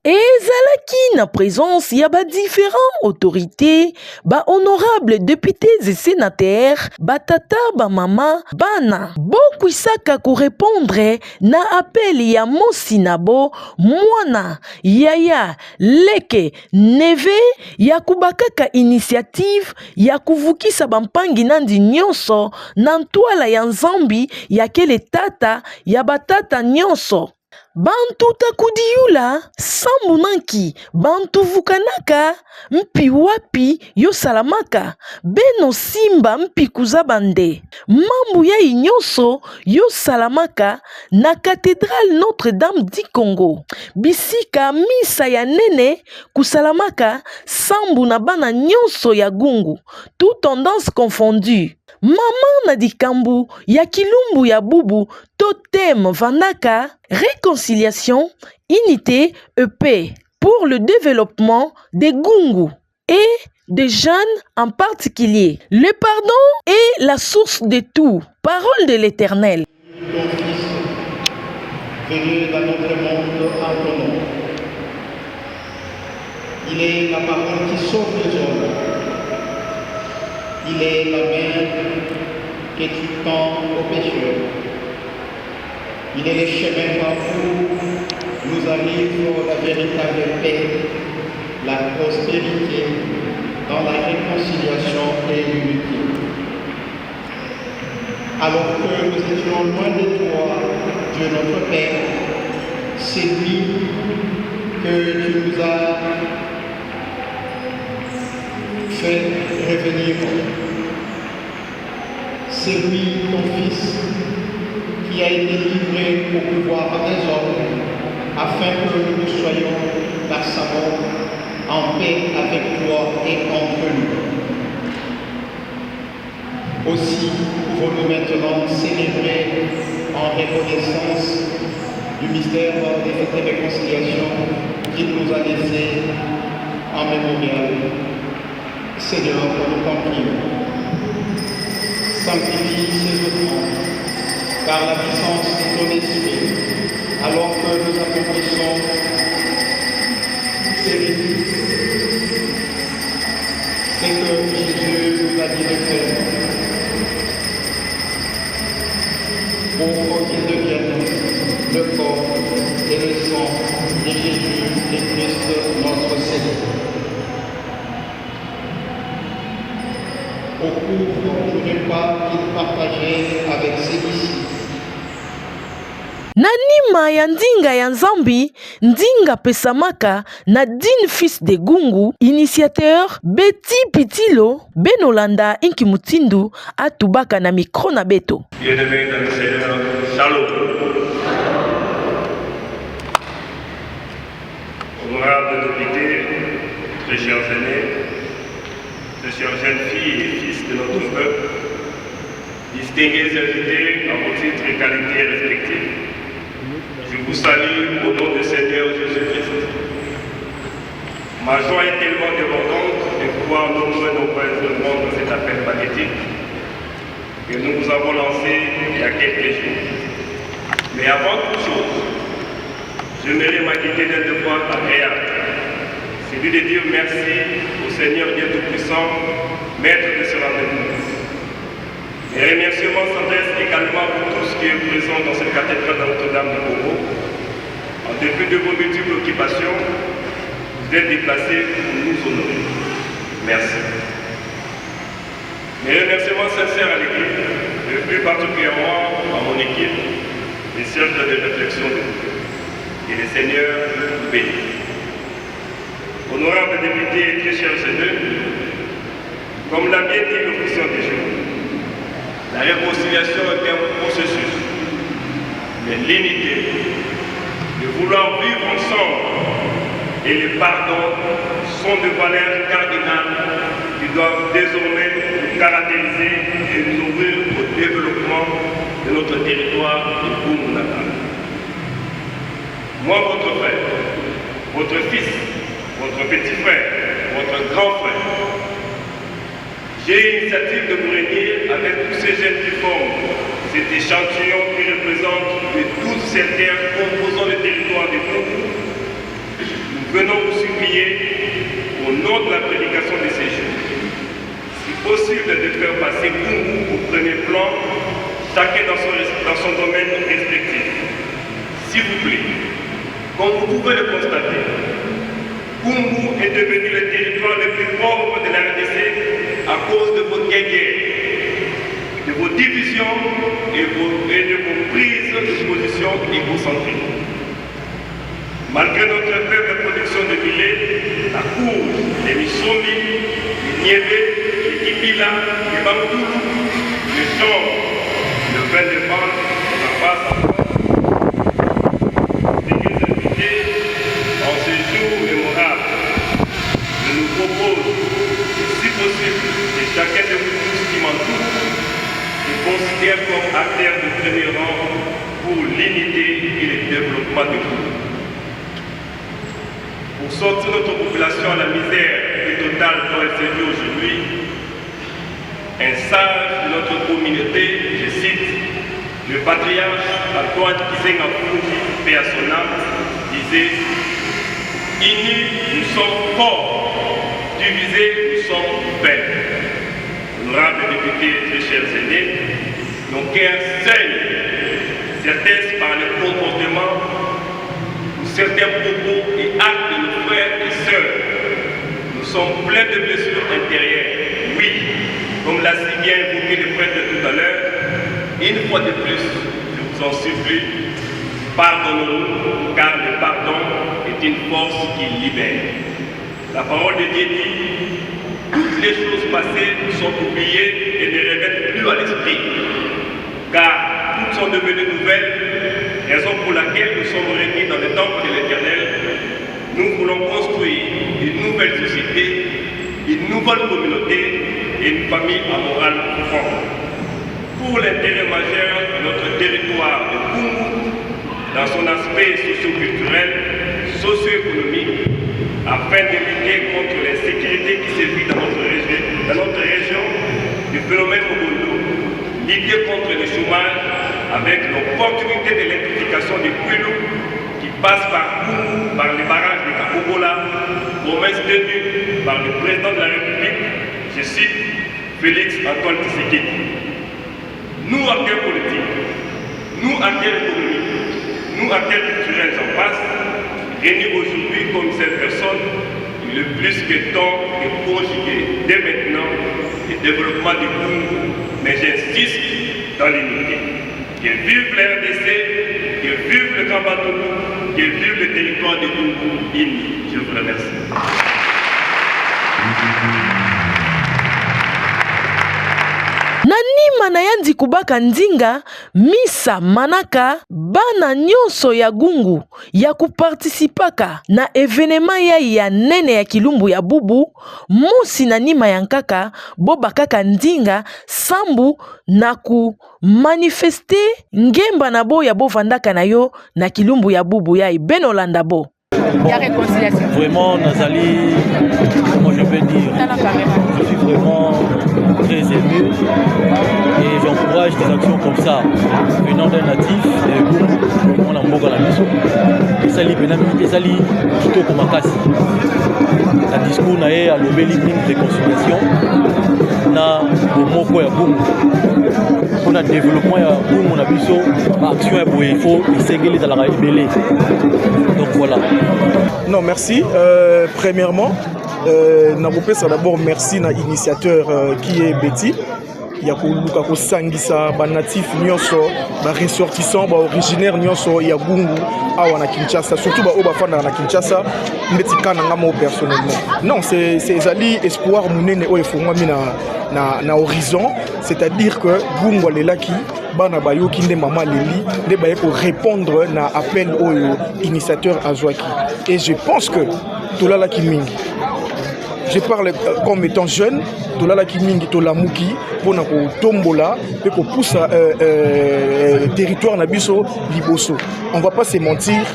ezalaki na présence ya différents autorités, honorables députés et sénateurs, tata, mama, bana, bokwisaka ko répondre na appel ya mosi nabo, mwana, yaya, leke, neve, ya kubakaka initiative, ya kuvukisa bampangi nandi nyonso, na ntwala ya nzambi, ya kele tata, ya batata nyonso. Bantu takudiula, sambu nanki, bantu vukanaka, mpi wapi yo salamaka, beno simba mpi kuzabande, mambu ya inyonso yo salamaka, na cathédrale Notre-Dame du Congo, bisika misa ya nene kusalamaka, sambu na bana nyonso ya gungu, tout tendance confondue. Mama na dikambu ya kilumbu ya bubu totem vanaka, réconciliation, unité et paix pour le développement des gungu et des jeunes en particulier. Le pardon est la source de tout. Parole de l'Éternel. Ton Fils, venu dans notre monde en ton nom. Il est la parole qui sauve les hommes. Il est la main que tu tends aux pécheurs. Il est le chemin par où nous arrive la véritable paix, la prospérité dans la réconciliation et l'unité. Alors que nous étions loin de toi, Dieu notre Père, c'est lui que tu nous as fait revenir. C'est lui, ton Fils, qui a été livré au pouvoir des hommes, afin que nous soyons par sa mort en paix avec toi et entre nous. Aussi pouvons-nous maintenant célébrer en reconnaissance du mystère des fêtes de réconciliation qu'il nous a laissé en mémorial. Seigneur, nous confions. Sanctifie ces offrandes par la puissance de ton esprit, alors que nous accomplissons ces rites. C'est que Jésus nous a dit de faire. Pour qu'ils deviennent le corps et le sang de Jésus et Christ notre Seigneur. Au cours du repas qu'il partageait avec ses disciples. Nanima ya ndinga ya nzambi, ndinga pesamaka na din fils de gungu, initiateur Beti Pitilo, Benolanda inki mutindu, atubaka na mikro na beto. Bien-aimés dans le Seigneur, shalom. Honorables députés, très chers aînés, très chères jeunes filles et fils de notre peuple, distingués invités à vos titres et qualités respectifs, je vous salue au nom du Seigneur Jésus-Christ. Ma joie est tellement débordante de pouvoir nommer nos frères de monde dans cet appel magnétique que nous vous avons lancé il y a quelques jours. Mais avant toute chose, j'aimerais m'acquitter d'un devoir agréable, celui de dire merci au Seigneur Dieu Tout-Puissant, Maître de ce rendez-vous. Les remerciements s'adressent également à vous tous qui êtes présents dans cette cathédrale de Notre-Dame du Congo. En dépit de vos multiples occupations, vous êtes déplacés pour nous honorer. Merci. Mes remerciements sincères à l'Église, et plus particulièrement à mon équipe, les cercles de réflexion de vous. Et le Seigneur vous bénisse. Honorables députés et très chers aînés, comme l'a bien dit l'officier des jours, la réconciliation est un processus, mais l'unité, de vouloir vivre ensemble et le pardon sont des valeurs cardinales qui doivent désormais nous caractériser et nous ouvrir au développement de notre territoire de Congo natal. Moi, votre frère, votre fils, votre petit frère, votre grand frère, j'ai l'initiative de vous réunir avec tous ces jeunes qui forment cet échantillon qui représente les 12 secteurs composant le territoire du Congo. Nous lors de la prédication de ces jours, si possible de faire passer Kungu au premier plan, chacun dans son domaine respectif. S'il vous plaît, comme vous pouvez le constater, Kungu est devenu le territoire le plus pauvre de la RDC à cause de vos guerres, de vos divisions et de vos prises de position égocentriques. Malgré notre faible production de millet, la cour, les Missomi, les Niébé, les Kipila, les Bangoulou, les champs, le vin de vente, la passe encore. Ces invités, en ce jour mémorable, je nous propose, si possible, que chacun de vous tous qui m'entoure se considère comme acteur de premier rang pour l'unité et le développement du groupe. Pour sortir notre population à la misère totale dont elle se vit aujourd'hui, un sage de notre communauté, je cite, le patriarche Antoine Kizenga Fungi, paix à son âme, disait « Unis, nous sommes forts, divisés, nous sommes faibles. » Honorables députés, très chers aînés, nos cœurs saignent, certains par le comportement certains propos et actes de nos frères et sœurs. Nous sommes pleins de blessures intérieures. Oui, comme l'a si bien évoqué le prêtre tout à l'heure, une fois de plus, je vous en supplie, pardonnons-nous, car le pardon est une force qui libère. La parole de Dieu dit, toutes les choses passées sont oubliées et ne reviennent plus à l'esprit, car toutes sont devenues nouvelles. Raison pour laquelle nous sommes réunis dans le temple de l'Éternel. Nous voulons construire une nouvelle société, une nouvelle communauté et une famille à morale forte. Pour l'intérêt majeur de notre territoire de Kungu, dans son aspect socio-culturel, socio-économique, afin de lutter contre l'insécurité qui sévit dans notre région, du phénomène Mogondo, lutter contre le chômage, avec l'opportunité de l'électrification du Kwilu qui passe par Kungu, par les barrages de Kakobola, promesse tenue par le président de la République, je cite Félix Antoine Tshisekedi. Nous, acteurs politiques, nous, acteurs économiques, nous, acteurs culturels en passe, réunis aujourd'hui comme cette personne, il est plus que temps de conjuguer dès maintenant le développement du Kungu, mais j'insiste dans l'unité. Que vive la RDC, que vive le Grand Batonou, que vive le territoire de Kungu. Je vous remercie. Nanima na yandi kubaka ndinga misa manaka bana nyonso ya gungu ya kupartisipaka na evenema ya nene ya kilumbu ya bubu musi na nima ya nkaka boba kaka ndinga sambu na ku manifeste ngemba na bo ya bovandaka na yo na kilumbu ya bubu ya Benolanda bo. Vraiment, Nazali, comment je vais dire, je suis vraiment très ému et j'encourage des actions comme ça venant d'un natif de mon amboga la maison. Et Sali, plutôt comme Makasi. La discours n'a eu à lever les lignes de réconciliation, na le mot quoi ya boum. Pour le développement ya boum, on a vu ça, action ya boum, il faut essayer dans la rébellion. Donc voilà. Non, merci. Premièrement, d'abord merci à l'initiateur qui est Betty. Il y a des sangisa, des natifs, des ressortissants, des originaires, il y a Gungu, à Kinshasa, surtout aux bafana à Kinshasa, personnellement. Non, c'est Ali espoir mouné au na horizon, c'est-à-dire que Gungu est là qui bana bayo ki mama leli de baye pour répondre na appel au initiateur Azwaki. Et je pense que tout là qui mingi. Je parle comme étant jeune, tout là qui mingi to la muki pour na ko tombola et ko poussa territoire na biso liboso. On va pas se mentir,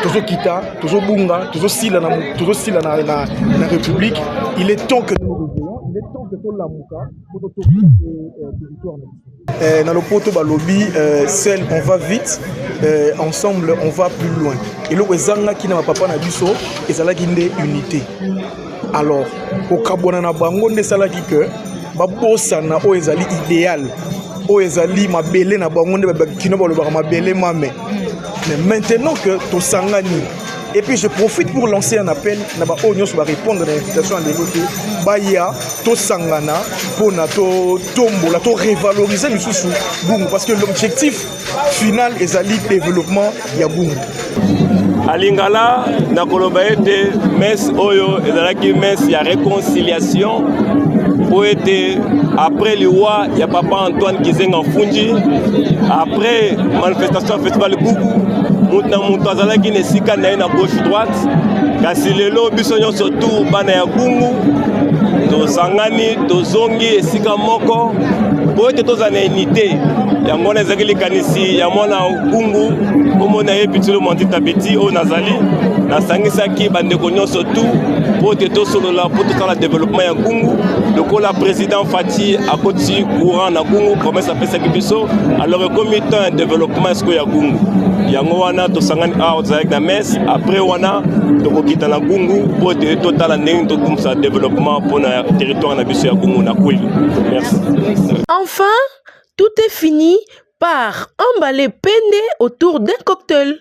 toujours kita, toujours bunga, toujours sila na République. Il est temps que nous revions, il est temps que tout la muka pour territoire na biso. Dans le poto balobi, seul on va vite, ensemble on va plus loin. Et le wezanga qui n'a pas na biso, et ça là qui est unité. alors kokabona na bango nde salaki que babosana oyo ezali idéal oyo ezali mabele na bango nde bakino balobaka mabele mame. Mais maintenant que tosangani, et puis je profite pour lancer un appel naba oyo va répondre à l'invitation à l'évoquer baya to sangana pour na to tombola to revaloriser lisusu Gungu parce que l'objectif final ezali développement ya Gungu. Alingala na koloba ete messe oyo ezalaki messe ya réconciliation pour être après le roi ya papa Antoine Kizenga Fungi après manifestation festival Gungu mutu azalaki na esika na ye na gauche droite kasi lelo biso nyonso tu bana ya Gungu tozangani tozongi esika moko po ete toza na unité yango wana ezalaki likanisi ya mwana Gungu komona ye Pitulu Mondita Beti oyo nazali nasangisaki bandeko nyonso tu po ete tosolola po tosala développement ya Gungu lokola président Fati akoti courant na Gungu promesse apesaki biso alors ekomi temps ya développement esiko ya Gungu yango wana tosangani awa tozalaki na messe après wana tokokita na Gungu po ete totala ndenge tokumisa développement mpona territoire na biso ya Gungu na Kwilu. Merci. Enfin, tout est fini par emballer Pende autour d'un cocktail.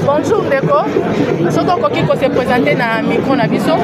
Bonjour Ndeko, soki okoki se présenter na micro na biso